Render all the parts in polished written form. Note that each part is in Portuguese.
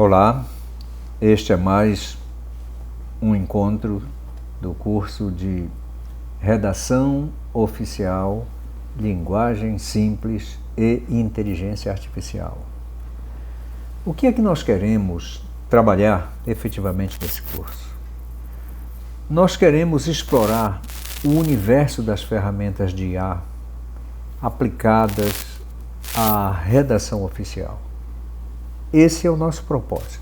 Olá, este é mais um encontro do curso de Redação Oficial, Linguagem Simples e Inteligência Artificial. O que é que nós queremos trabalhar efetivamente nesse curso? Nós queremos explorar o universo das ferramentas de IA aplicadas à redação oficial. Esse é o nosso propósito.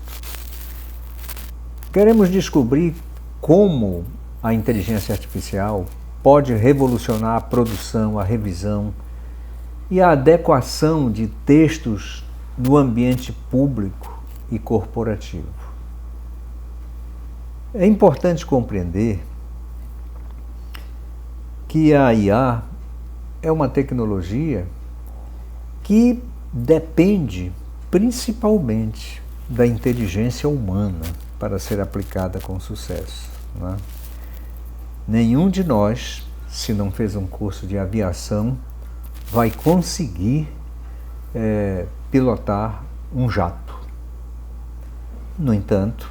Queremos descobrir como a inteligência artificial pode revolucionar a produção, a revisão e a adequação de textos no ambiente público e corporativo. É importante compreender que a IA é uma tecnologia que depende principalmente da inteligência humana para ser aplicada com sucesso, né? Nenhum de nós, se não fez um curso de aviação, vai conseguir pilotar um jato. No entanto,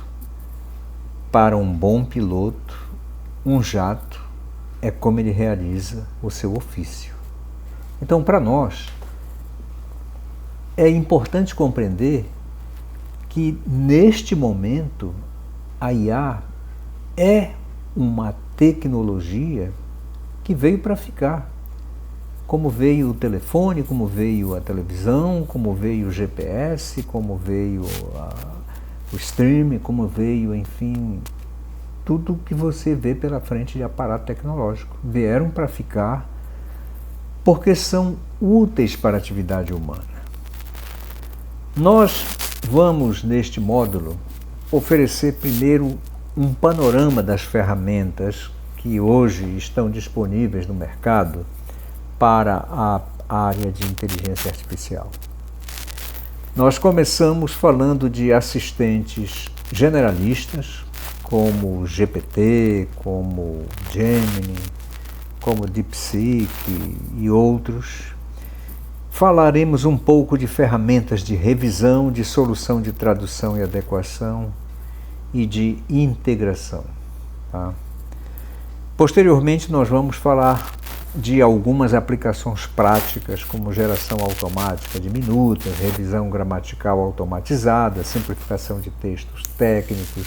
para um bom piloto, um jato é como ele realiza o seu ofício. Então, para nós, é importante compreender que, neste momento, a IA é uma tecnologia que veio para ficar. Como veio o telefone, como veio a televisão, como veio o GPS, como veio o streaming, como veio, enfim, tudo que você vê pela frente de aparato tecnológico. Vieram para ficar porque são úteis para a atividade humana. Nós vamos, neste módulo, oferecer primeiro um panorama das ferramentas que hoje estão disponíveis no mercado para a área de inteligência artificial. Nós começamos falando de assistentes generalistas, como o GPT, como o Gemini, como o DeepSeek e outros. Falaremos um pouco de ferramentas de revisão, de solução de tradução e adequação e de integração. Tá? Posteriormente, nós vamos falar de algumas aplicações práticas, como geração automática de minutas, revisão gramatical automatizada, simplificação de textos técnicos,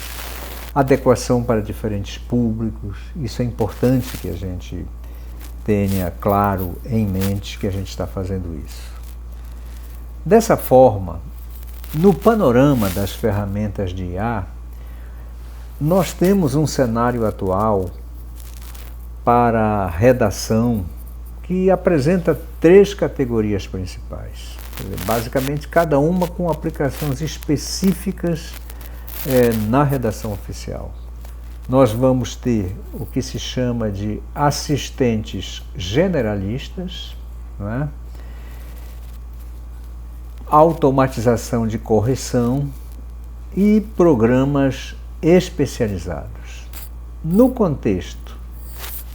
adequação para diferentes públicos. Isso é importante que a gente tenha claro em mente que a gente está fazendo isso. Dessa forma, no panorama das ferramentas de IA, nós temos um cenário atual para redação que apresenta 3 categorias principais. Basicamente, cada uma com aplicações específicas na redação oficial. Nós vamos ter o que se chama de assistentes generalistas, não é? Automatização de correção e programas especializados. No contexto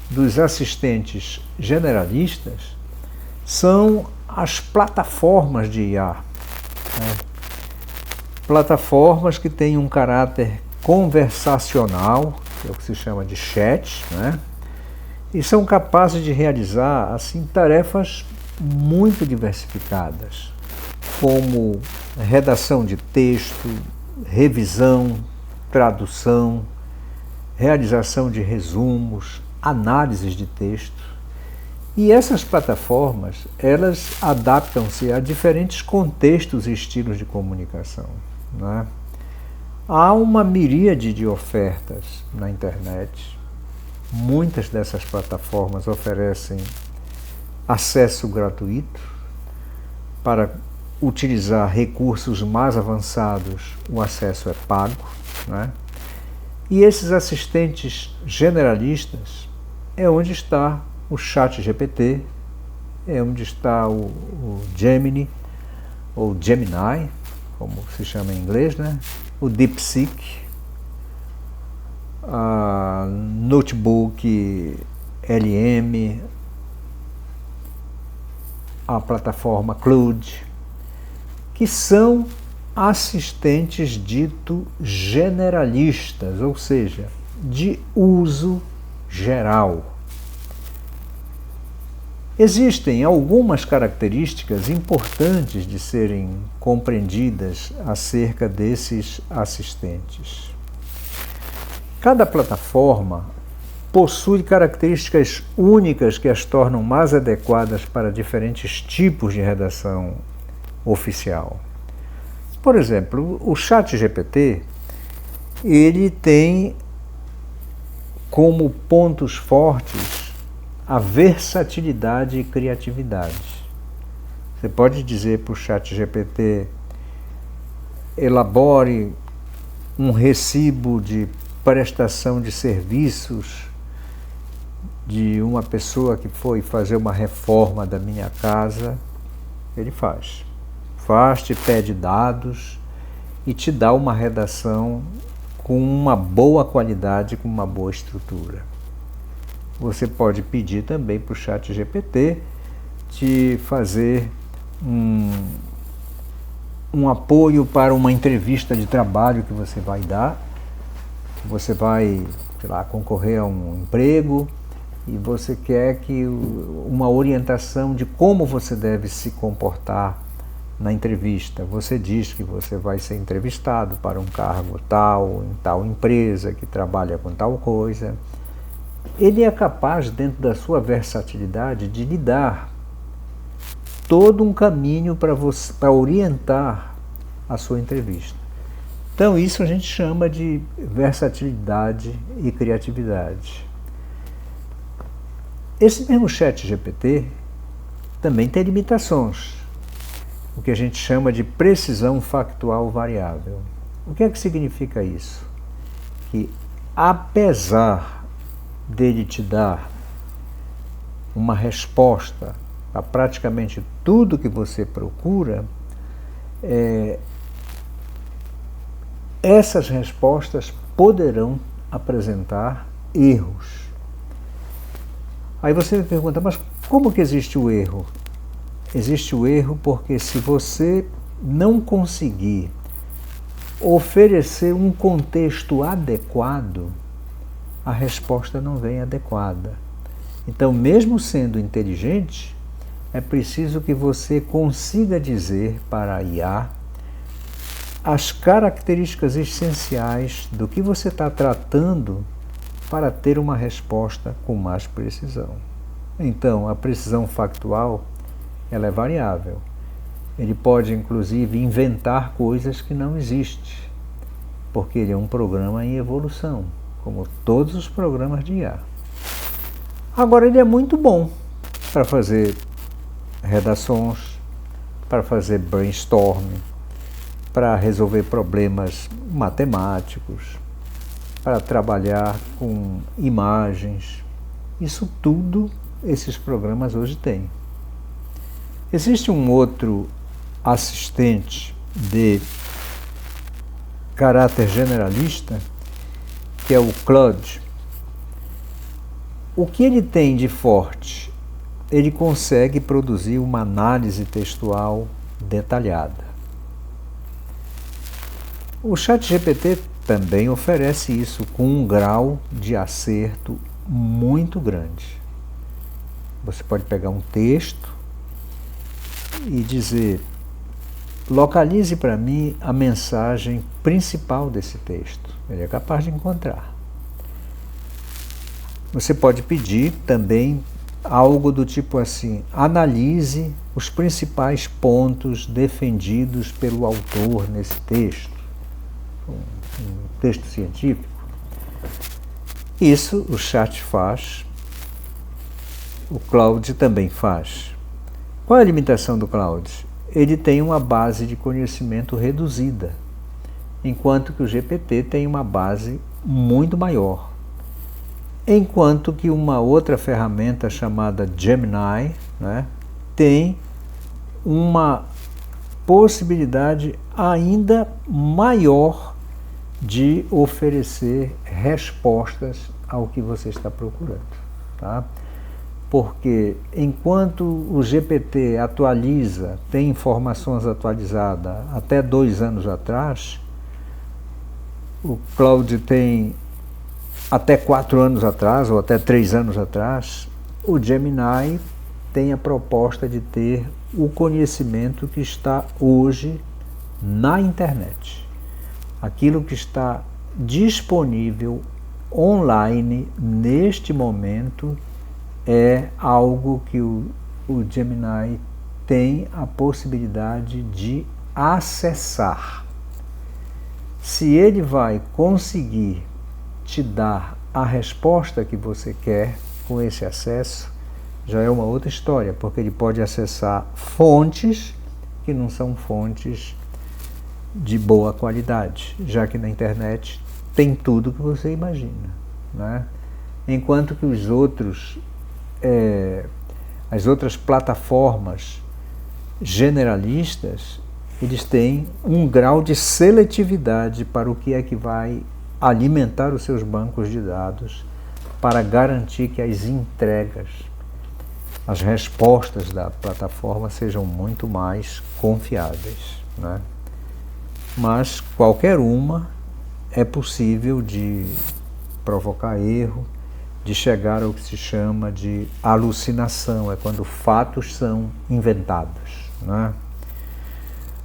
dos assistentes generalistas, são as plataformas de IA, né? Plataformas que têm um caráter conversacional, que é o que se chama de chat, né? E são capazes de realizar assim, tarefas muito diversificadas, como redação de texto, revisão, tradução, realização de resumos, análises de texto. E essas plataformas, elas adaptam-se a diferentes contextos e estilos de comunicação, né? Há uma miríade de ofertas na internet. Muitas dessas plataformas oferecem acesso gratuito. Para utilizar recursos mais avançados, o acesso é pago, né? E esses assistentes generalistas é onde está o ChatGPT, é onde está o Gemini, ou Gemini, como se chama em inglês, né? O DeepSeek, a Notebook LM, a plataforma Claude, que são assistentes dito generalistas, ou seja, de uso geral. Existem algumas características importantes de serem compreendidas acerca desses assistentes. Cada plataforma possui características únicas que as tornam mais adequadas para diferentes tipos de redação oficial. Por exemplo, o ChatGPT, ele tem como pontos fortes a versatilidade e criatividade. Você pode dizer para o ChatGPT: elabore um recibo de prestação de serviços de uma pessoa que foi fazer uma reforma da minha casa. Ele faz, te pede dados e te dá uma redação com uma boa qualidade, com uma boa estrutura. Você pode pedir também para o ChatGPT te fazer um apoio para uma entrevista de trabalho que você vai dar. Você vai, sei lá, concorrer a um emprego e você quer que uma orientação de como você deve se comportar na entrevista. Você diz que você vai ser entrevistado para um cargo tal, em tal empresa que trabalha com tal coisa. Ele é capaz, dentro da sua versatilidade, de lhe dar todo um caminho para orientar a sua entrevista. Então isso a gente chama de versatilidade e criatividade. Esse mesmo ChatGPT também tem limitações, o que a gente chama de precisão factual variável. O que é que significa isso? Que apesar dele te dar uma resposta a praticamente tudo que você procura, essas respostas poderão apresentar erros. Aí você me pergunta: mas como que existe o erro? Existe o erro porque se você não conseguir oferecer um contexto adequado, a resposta não vem adequada. Então, mesmo sendo inteligente, é preciso que você consiga dizer para a IA as características essenciais do que você está tratando para ter uma resposta com mais precisão. Então, a precisão factual, ela é variável. Ele pode, inclusive, inventar coisas que não existem, porque ele é um programa em evolução, como todos os programas de IA. Agora, ele é muito bom para fazer redações, para fazer brainstorming, para resolver problemas matemáticos, para trabalhar com imagens. Isso tudo esses programas hoje têm. Existe um outro assistente de caráter generalista, que é o Claude. O que ele tem de forte? Ele consegue produzir uma análise textual detalhada. O ChatGPT também oferece isso com um grau de acerto muito grande. Você pode pegar um texto e dizer: localize para mim a mensagem principal desse texto. Ele é capaz de encontrar. Você pode pedir também algo do tipo assim: analise os principais pontos defendidos pelo autor nesse texto, um texto científico. Isso o chat faz, o Claude também faz. Qual é a limitação do Claude? Ele tem uma base de conhecimento reduzida, enquanto que o GPT tem uma base muito maior. Enquanto que uma outra ferramenta chamada Gemini, né, tem uma possibilidade ainda maior de oferecer respostas ao que você está procurando. Tá? porque enquanto o GPT atualiza, tem informações atualizadas até 2 anos atrás, o Claude tem até 4 anos atrás, ou até 3 anos atrás, o Gemini tem a proposta de ter o conhecimento que está hoje na internet. Aquilo que está disponível online neste momento é algo que o Gemini tem a possibilidade de acessar. Se ele vai conseguir te dar a resposta que você quer com esse acesso, já é uma outra história, porque ele pode acessar fontes que não são fontes de boa qualidade, já que na internet tem tudo que você imagina, né? Enquanto que as outras plataformas generalistas, eles têm um grau de seletividade para o que é que vai alimentar os seus bancos de dados, para garantir que as entregas, as respostas da plataforma sejam muito mais confiáveis, né? Mas qualquer uma é possível de provocar erro, de chegar ao que se chama de alucinação, é quando fatos são inventados, né?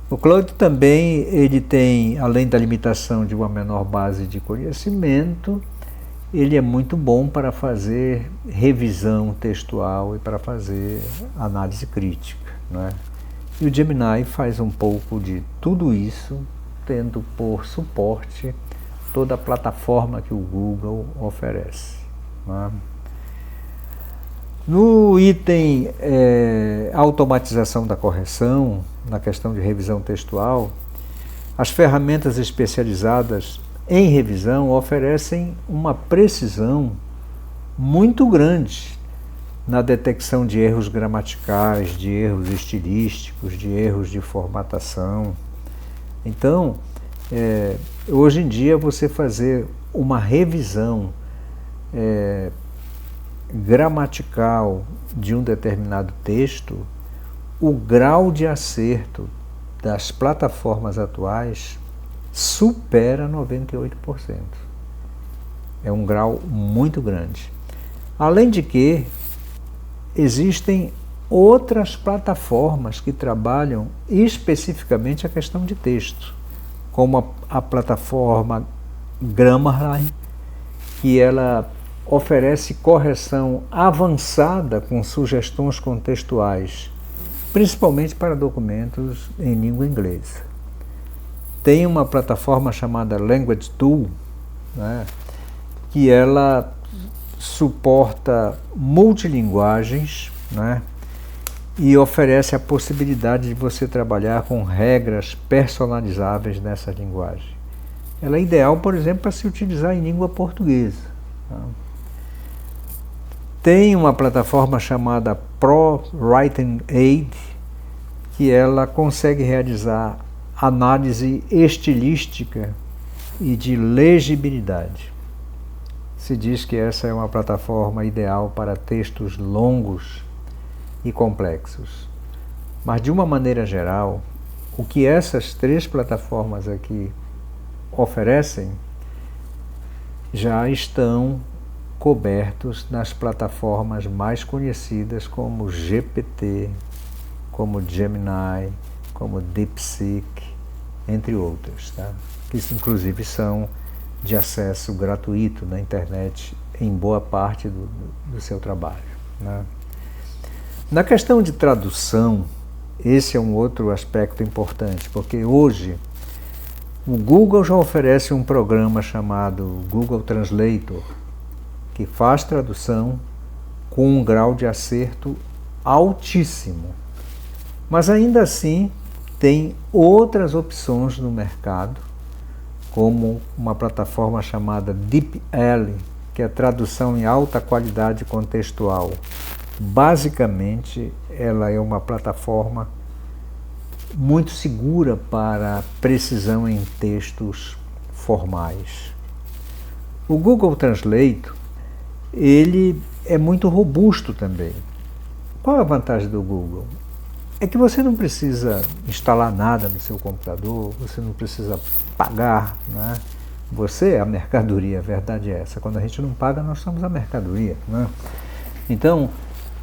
O Claude também, ele tem, além da limitação de uma menor base de conhecimento, ele é muito bom para fazer revisão textual e para fazer análise crítica, né? E o Gemini faz um pouco de tudo isso, tendo por suporte toda a plataforma que o Google oferece, né? No item automatização da correção, na questão de revisão textual, as ferramentas especializadas em revisão oferecem uma precisão muito grande na detecção de erros gramaticais, de erros estilísticos, de erros de formatação. Então, hoje em dia, você fazer uma revisão gramatical de um determinado texto, o grau de acerto das plataformas atuais supera 98%. É um grau muito grande. Além de que existem outras plataformas que trabalham especificamente a questão de texto, como a plataforma Grammarly, que ela oferece correção avançada com sugestões contextuais, principalmente para documentos em língua inglesa. Tem uma plataforma chamada Language Tool, né, que ela suporta multilinguagens, né, e oferece a possibilidade de você trabalhar com regras personalizáveis nessa linguagem. Ela é ideal, por exemplo, para se utilizar em língua portuguesa, tá? Tem uma plataforma chamada Pro Writing Aid, que ela consegue realizar análise estilística e de legibilidade. Se diz que essa é uma plataforma ideal para textos longos e complexos. Mas, de uma maneira geral, o que essas 3 plataformas aqui oferecem já estão cobertos nas plataformas mais conhecidas como GPT, como Gemini, como DeepSeek, entre outras, tá? Que inclusive são de acesso gratuito na internet em boa parte do seu trabalho, né? Na questão de tradução, esse é um outro aspecto importante, porque hoje o Google já oferece um programa chamado Google Translator, que faz tradução com um grau de acerto altíssimo. Mas ainda assim tem outras opções no mercado, como uma plataforma chamada DeepL, que é tradução em alta qualidade contextual. Basicamente, ela é uma plataforma muito segura para precisão em textos formais. O Google Translate, ele é muito robusto também. Qual é a vantagem do Google? É que você não precisa instalar nada no seu computador, você não precisa pagar, né? Você é a mercadoria, a verdade é essa. Quando a gente não paga, nós somos a mercadoria, né? Então,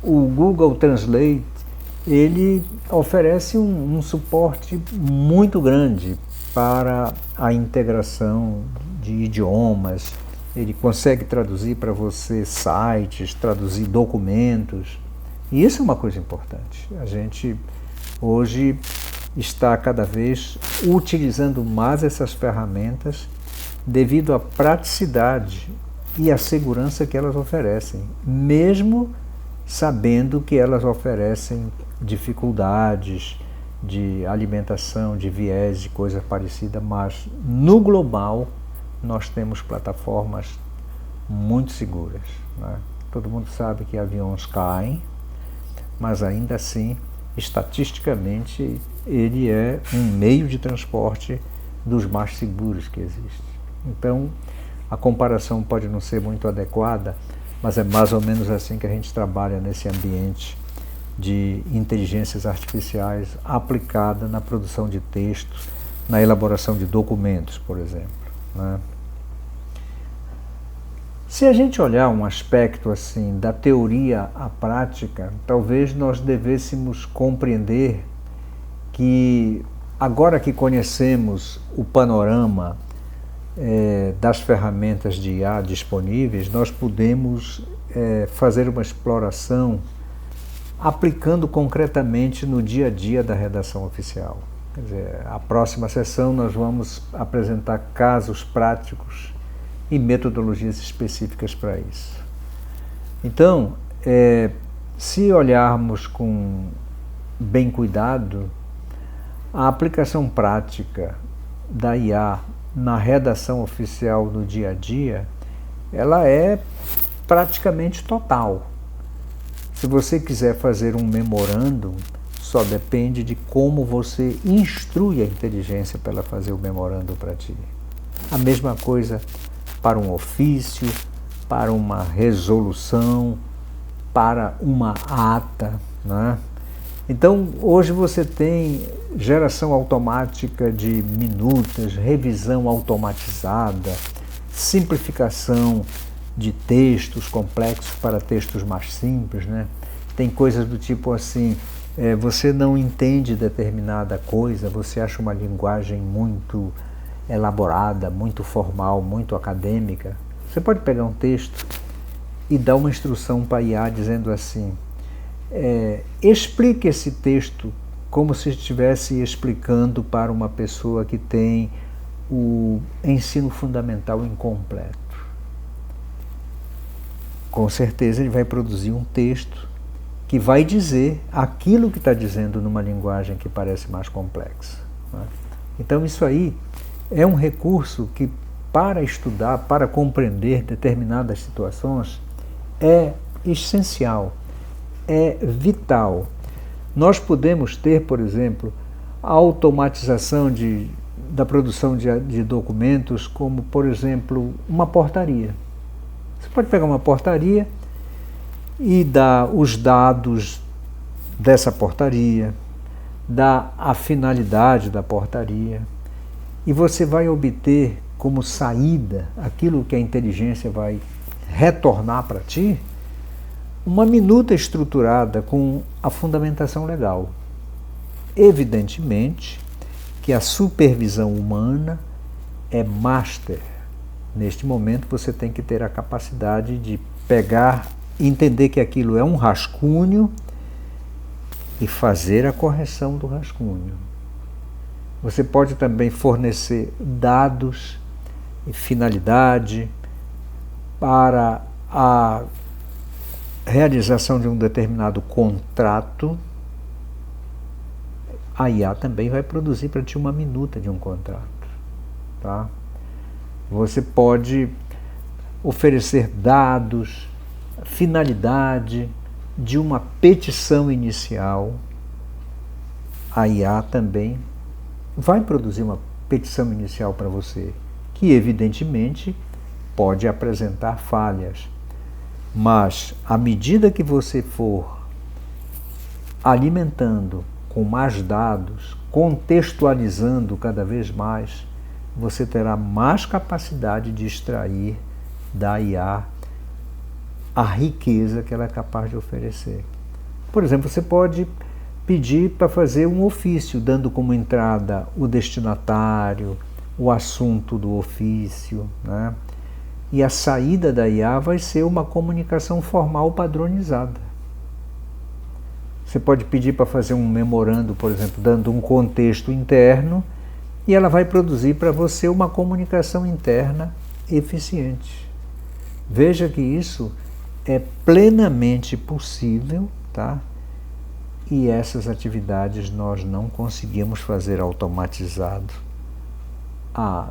o Google Translate, ele oferece um suporte muito grande para a integração de idiomas. Ele consegue traduzir para você sites, traduzir documentos. E isso é uma coisa importante. A gente hoje está cada vez utilizando mais essas ferramentas devido à praticidade e à segurança que elas oferecem, mesmo sabendo que elas oferecem dificuldades de alimentação, de viés, de coisa parecida, mas no global nós temos plataformas muito seguras, né? Todo mundo sabe que aviões caem, mas ainda assim, estatisticamente, ele é um meio de transporte dos mais seguros que existem. Então, a comparação pode não ser muito adequada, mas é mais ou menos assim que a gente trabalha nesse ambiente de inteligências artificiais aplicada na produção de textos, na elaboração de documentos, por exemplo, né? Se a gente olhar um aspecto assim da teoria à prática, talvez nós devêssemos compreender que agora que conhecemos o panorama das ferramentas de IA disponíveis, nós podemos fazer uma exploração aplicando concretamente no dia a dia da redação oficial. Quer dizer, a próxima sessão nós vamos apresentar casos práticos e metodologias específicas para isso. Então, se olharmos com bem cuidado, a aplicação prática da IA na redação oficial no dia a dia, ela é praticamente total. Se você quiser fazer um memorando, só depende de como você instrui a inteligência para ela fazer o memorando para ti. A mesma coisa para um ofício, para uma resolução, para uma ata, né? Então, hoje você tem geração automática de minutas, revisão automatizada, simplificação de textos complexos para textos mais simples, né? Tem coisas do tipo assim, você não entende determinada coisa, você acha uma linguagem muito elaborada, muito formal, muito acadêmica. Você pode pegar um texto e dar uma instrução para a IA dizendo assim, explique esse texto como se estivesse explicando para uma pessoa que tem o ensino fundamental incompleto. Com certeza ele vai produzir um texto que vai dizer aquilo que está dizendo numa linguagem que parece mais complexa, né? Então isso aí é um recurso que, para estudar, para compreender determinadas situações, é essencial, é vital. Nós podemos ter, por exemplo, a automatização da produção de documentos, como, por exemplo, uma portaria. Você pode pegar uma portaria e dar os dados dessa portaria, dar a finalidade da portaria, e você vai obter como saída aquilo que a inteligência vai retornar para ti, uma minuta estruturada com a fundamentação legal. Evidentemente que a supervisão humana é master. Neste momento você tem que ter a capacidade de pegar, entender que aquilo é um rascunho e fazer a correção do rascunho. Você pode também fornecer dados e finalidade para a realização de um determinado contrato. A IA também vai produzir para ti uma minuta de um contrato, tá? Você pode oferecer dados, finalidade de uma petição inicial. A IA também vai produzir uma petição inicial para você, que evidentemente pode apresentar falhas. Mas, à medida que você for alimentando com mais dados, contextualizando cada vez mais, você terá mais capacidade de extrair da IA a riqueza que ela é capaz de oferecer. Por exemplo, você pode pedir para fazer um ofício, dando como entrada o destinatário, o assunto do ofício, né? E a saída da IA vai ser uma comunicação formal padronizada. Você pode pedir para fazer um memorando, por exemplo, dando um contexto interno, e ela vai produzir para você uma comunicação interna eficiente. Veja que isso é plenamente possível, tá? E essas atividades nós não conseguimos fazer automatizado há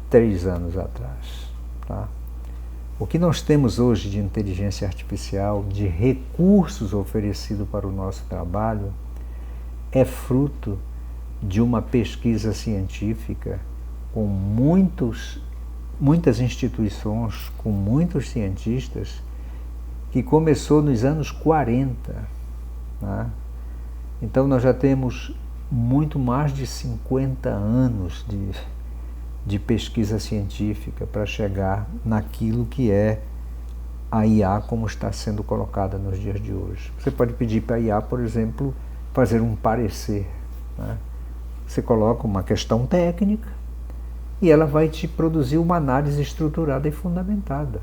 3 anos atrás, tá? O que nós temos hoje de inteligência artificial, de recursos oferecidos para o nosso trabalho, é fruto de uma pesquisa científica com muitas instituições, com muitos cientistas, que começou nos anos 40. Né? Então nós já temos muito mais de 50 anos de pesquisa científica para chegar naquilo que é a IA como está sendo colocada nos dias de hoje. Você pode pedir para a IA, por exemplo, fazer um parecer. Né? Você coloca uma questão técnica e ela vai te produzir uma análise estruturada e fundamentada.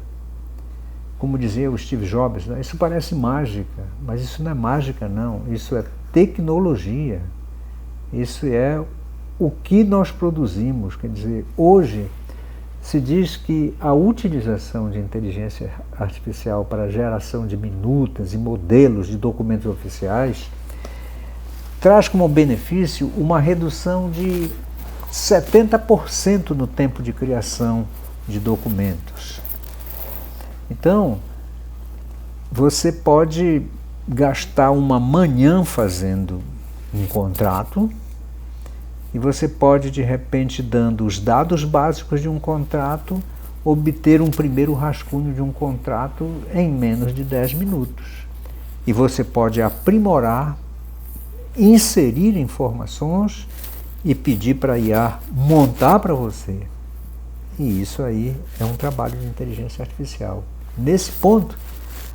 Como dizia o Steve Jobs, né? Isso parece mágica, mas isso não é mágica não, isso é tecnologia, isso é o que nós produzimos. Quer dizer, hoje se diz que a utilização de inteligência artificial para a geração de minutas e modelos de documentos oficiais traz como benefício uma redução de 70% no tempo de criação de documentos. Então, você pode gastar uma manhã fazendo um contrato, e você pode, de repente, dando os dados básicos de um contrato, obter um primeiro rascunho de um contrato em menos de 10 minutos. E você pode aprimorar, inserir informações e pedir para a IA montar para você. E isso aí é um trabalho de inteligência artificial. Nesse ponto,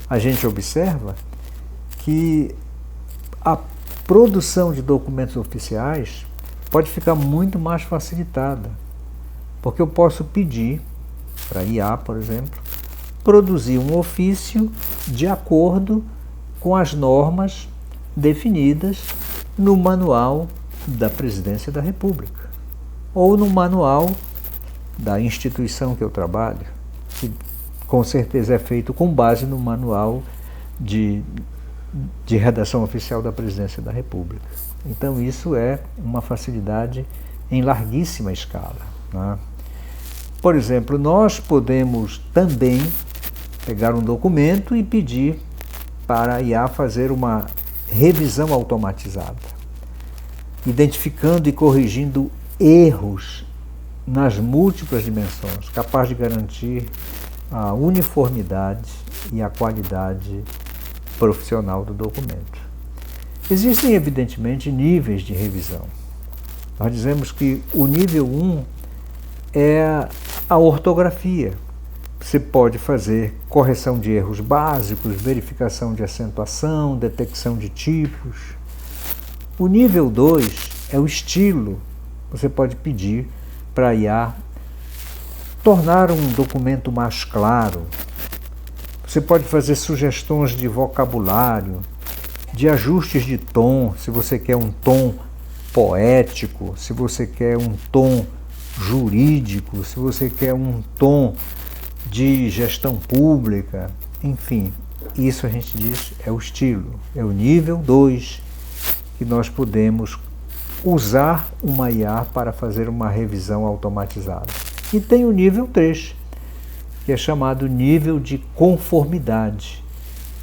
a gente observa que a produção de documentos oficiais pode ficar muito mais facilitada, porque eu posso pedir para a IA, por exemplo, produzir um ofício de acordo com as normas definidas no manual da Presidência da República, ou no manual da instituição que eu trabalho, que com certeza é feito com base no manual de redação oficial da Presidência da República. Então isso é uma facilidade em larguíssima escala. Né? Por exemplo, nós podemos também pegar um documento e pedir para a IA fazer uma revisão automatizada, identificando e corrigindo erros nas múltiplas dimensões, capaz de garantir a uniformidade e a qualidade profissional do documento. Existem, evidentemente, níveis de revisão. Nós dizemos que o nível 1 é a ortografia. Você pode fazer correção de erros básicos, verificação de acentuação, detecção de tipos. O nível 2 é o estilo. Você pode pedir para a IA tornar um documento mais claro. Você pode fazer sugestões de vocabulário, de ajustes de tom, se você quer um tom poético, se você quer um tom jurídico, se você quer um tom de gestão pública, enfim, isso a gente diz é o estilo, é o nível 2 que nós podemos usar uma IA para fazer uma revisão automatizada. E tem o nível 3, que é chamado nível de conformidade,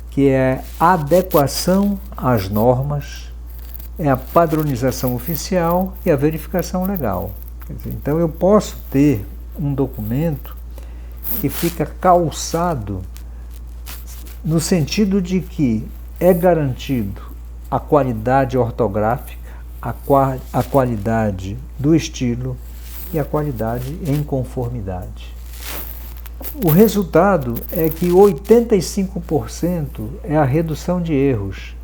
que é a adequação às normas, é a padronização oficial e a verificação legal. Quer dizer, então eu posso ter um documento que fica calçado no sentido de que é garantido a qualidade ortográfica, a qualidade do estilo e a qualidade em conformidade. O resultado é que 85% é a redução de erros,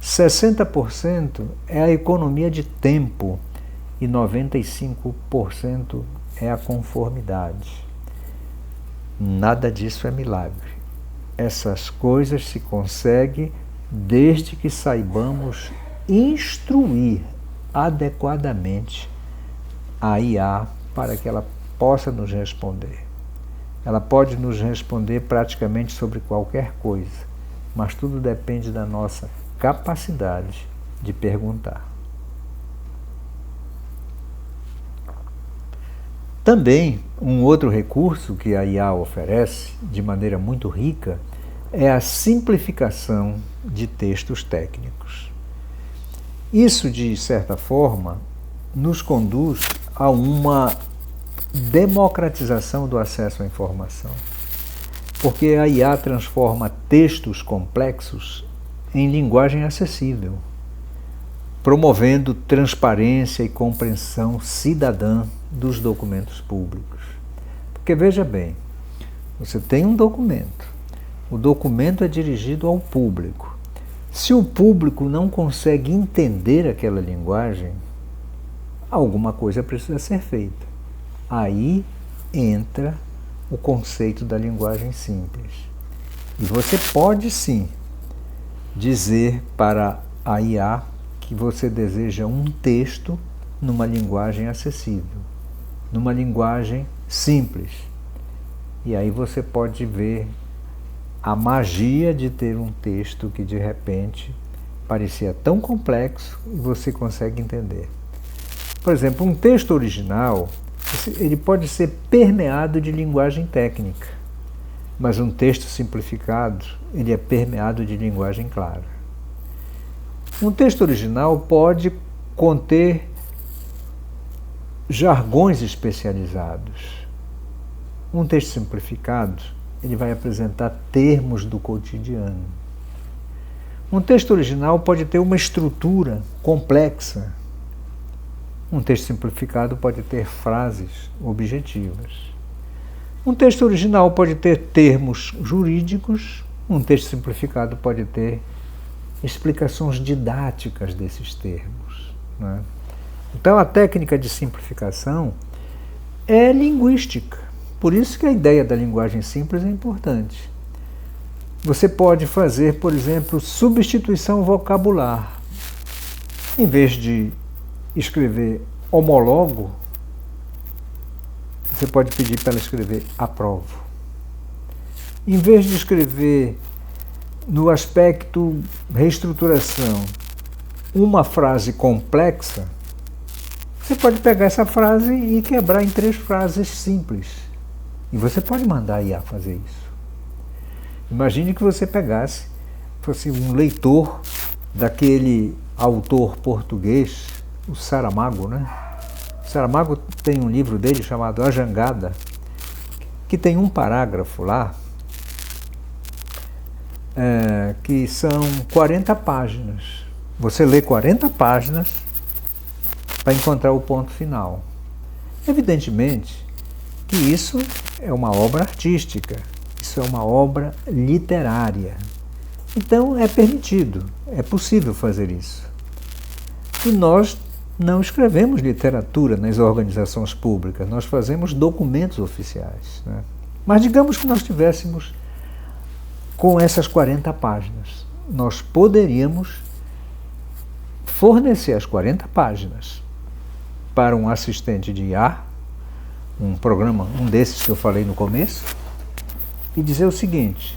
60% é a economia de tempo e 95% é a conformidade. Nada disso é milagre. Essas coisas se conseguem desde que saibamos instruir adequadamente a IA para que ela possa nos responder. Ela pode nos responder praticamente sobre qualquer coisa, mas tudo depende da nossa capacidade de perguntar. Também, um outro recurso que a IA oferece, de maneira muito rica, é a simplificação de textos técnicos. Isso, de certa forma, nos conduz a uma democratização do acesso à informação, porque a IA transforma textos complexos em linguagem acessível, promovendo transparência e compreensão cidadã dos documentos públicos. Porque veja bem, você tem um documento, o documento é dirigido ao público. Se o público não consegue entender aquela linguagem, alguma coisa precisa ser feita. Aí entra o conceito da linguagem simples. E você pode sim dizer para a IA que você deseja um texto numa linguagem acessível, numa linguagem simples. E aí você pode ver a magia de ter um texto que de repente parecia tão complexo e você consegue entender. Por exemplo, um texto original, ele pode ser permeado de linguagem técnica, mas um texto simplificado, ele é permeado de linguagem clara. Um texto original pode conter jargões especializados. Um texto simplificado, ele vai apresentar termos do cotidiano. Um texto original pode ter uma estrutura complexa. Um texto simplificado pode ter frases objetivas. Um texto original pode ter termos jurídicos. Um texto simplificado pode ter explicações didáticas desses termos, né? Então, a técnica de simplificação é linguística. Por isso que a ideia da linguagem simples é importante. Você pode fazer, por exemplo, substituição vocabular. Em vez de escrever homologo, você pode pedir para ela escrever aprovo. Em vez de escrever no aspecto reestruturação uma frase complexa, você pode pegar essa frase e quebrar em 3 frases simples. E você pode mandar a IA fazer isso. Imagine que você fosse um leitor daquele autor português, o Saramago, né? O Saramago tem um livro dele chamado A Jangada, que tem um parágrafo lá, que são 40 páginas. Você lê 40 páginas para encontrar o ponto final. Evidentemente que isso é uma obra artística, isso é uma obra literária. Então é permitido, é possível fazer isso. E nós não escrevemos literatura nas organizações públicas, nós fazemos documentos oficiais, né? Mas digamos que nós tivéssemos com essas 40 páginas, nós poderíamos fornecer as 40 páginas para um assistente de IA, um programa, um desses que eu falei no começo, e dizer o seguinte: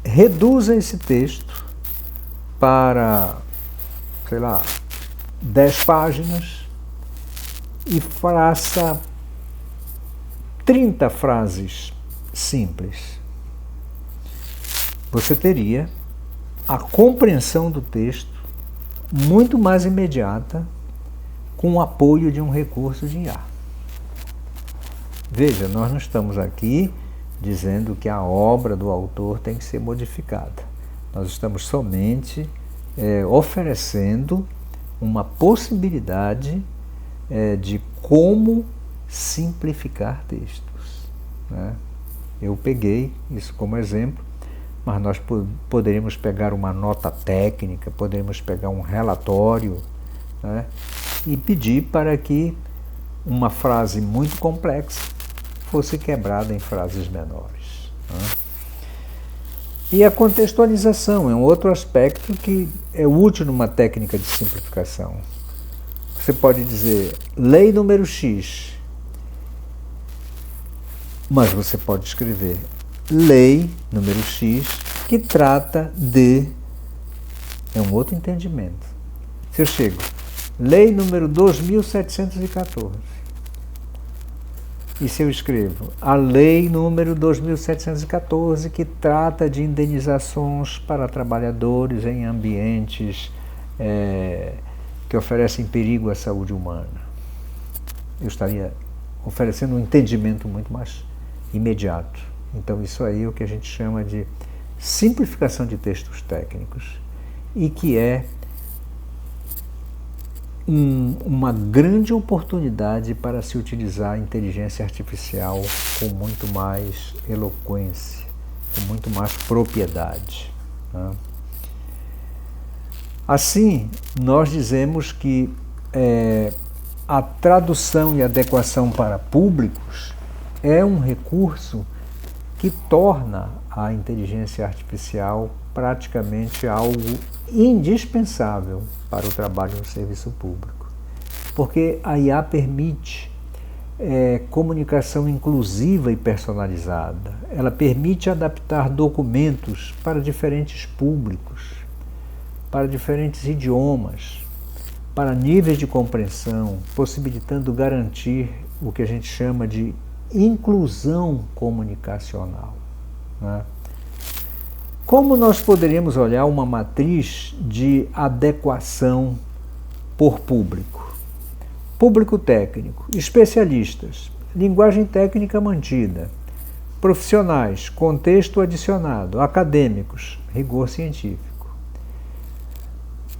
reduza esse texto para, sei lá, 10 páginas e faça 30 frases simples. Você teria a compreensão do texto muito mais imediata com o apoio de um recurso de IA. Veja, nós não estamos aqui dizendo que a obra do autor tem que ser modificada. Nós estamos somente oferecendo uma possibilidade de como simplificar textos, né? Eu peguei isso como exemplo, mas nós poderíamos pegar uma nota técnica, poderíamos pegar um relatório, né, e pedir para que uma frase muito complexa fosse quebrada em frases menores, né? E a contextualização é um outro aspecto que é útil numa técnica de simplificação. Você pode dizer lei número X, mas você pode escrever lei número X que trata de... É um outro entendimento. Se eu chego, lei número 2714, e se eu escrevo a lei número 2714 que trata de indenizações para trabalhadores em ambientes que oferecem perigo à saúde humana, eu estaria oferecendo um entendimento muito mais imediato. Então isso aí é o que a gente chama de simplificação de textos técnicos, e que é uma grande oportunidade para se utilizar a inteligência artificial com muito mais eloquência, com muito mais propriedade, né? Assim, nós dizemos que a tradução e adequação para públicos é um recurso que torna a inteligência artificial praticamente algo indispensável para o trabalho no serviço público, porque a IA permite comunicação inclusiva e personalizada. Ela permite adaptar documentos para diferentes públicos, para diferentes idiomas, para níveis de compreensão, possibilitando garantir o que a gente chama de inclusão comunicacional, né? Como nós poderíamos olhar uma matriz de adequação por público? Público técnico, especialistas, linguagem técnica mantida, profissionais, contexto adicionado, acadêmicos, rigor científico.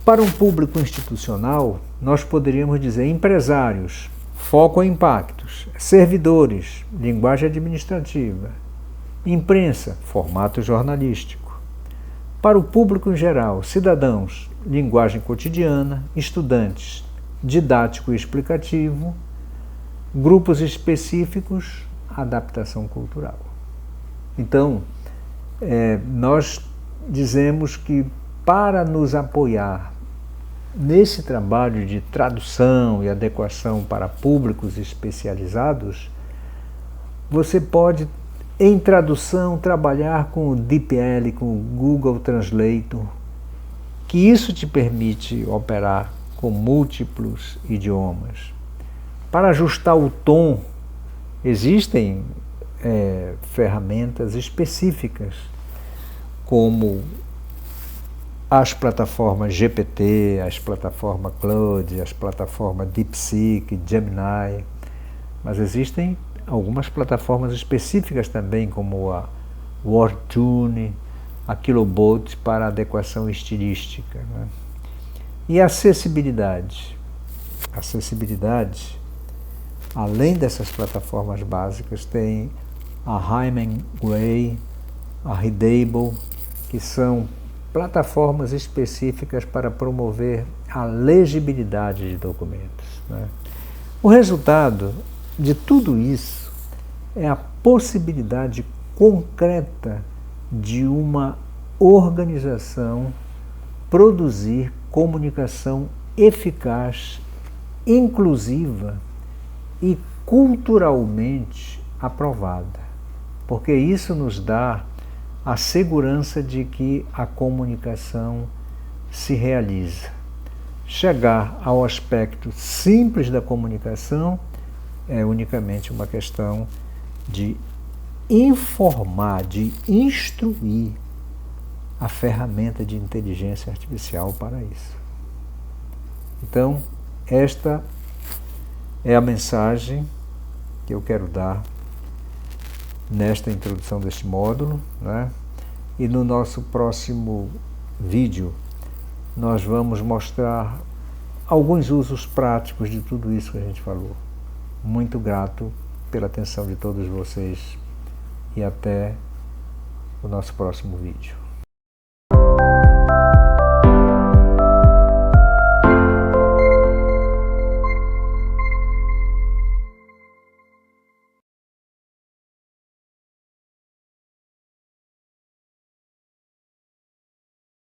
Para um público institucional, nós poderíamos dizer empresários, foco em impactos, servidores, linguagem administrativa, imprensa, formato jornalístico. Para o público em geral, cidadãos, linguagem cotidiana, estudantes, didático e explicativo, grupos específicos, adaptação cultural. Então, nós dizemos que para nos apoiar nesse trabalho de tradução e adequação para públicos especializados, você pode, em tradução, trabalhar com o DeepL, com o Google Translator, que isso te permite operar com múltiplos idiomas. Para ajustar o tom, existem ferramentas específicas, como as plataformas GPT, as plataformas Claude, as plataformas DeepSeek, Gemini, mas existem algumas plataformas específicas também, como a WordTune, a Kilobot para adequação estilística, né? E a acessibilidade. Acessibilidade, além dessas plataformas básicas, tem a Hemingway, a Readable, que são plataformas específicas para promover a legibilidade de documentos, né? O resultado de tudo isso é a possibilidade concreta de uma organização produzir comunicação eficaz, inclusiva e culturalmente aprovada, porque isso nos dá a segurança de que a comunicação se realiza. Chegar ao aspecto simples da comunicação é unicamente uma questão de informar, de instruir a ferramenta de inteligência artificial para isso. Então, esta é a mensagem que eu quero dar nesta introdução deste módulo, né? E no nosso próximo vídeo nós vamos mostrar alguns usos práticos de tudo isso que a gente falou. Muito grato pela atenção de todos vocês e até o nosso próximo vídeo.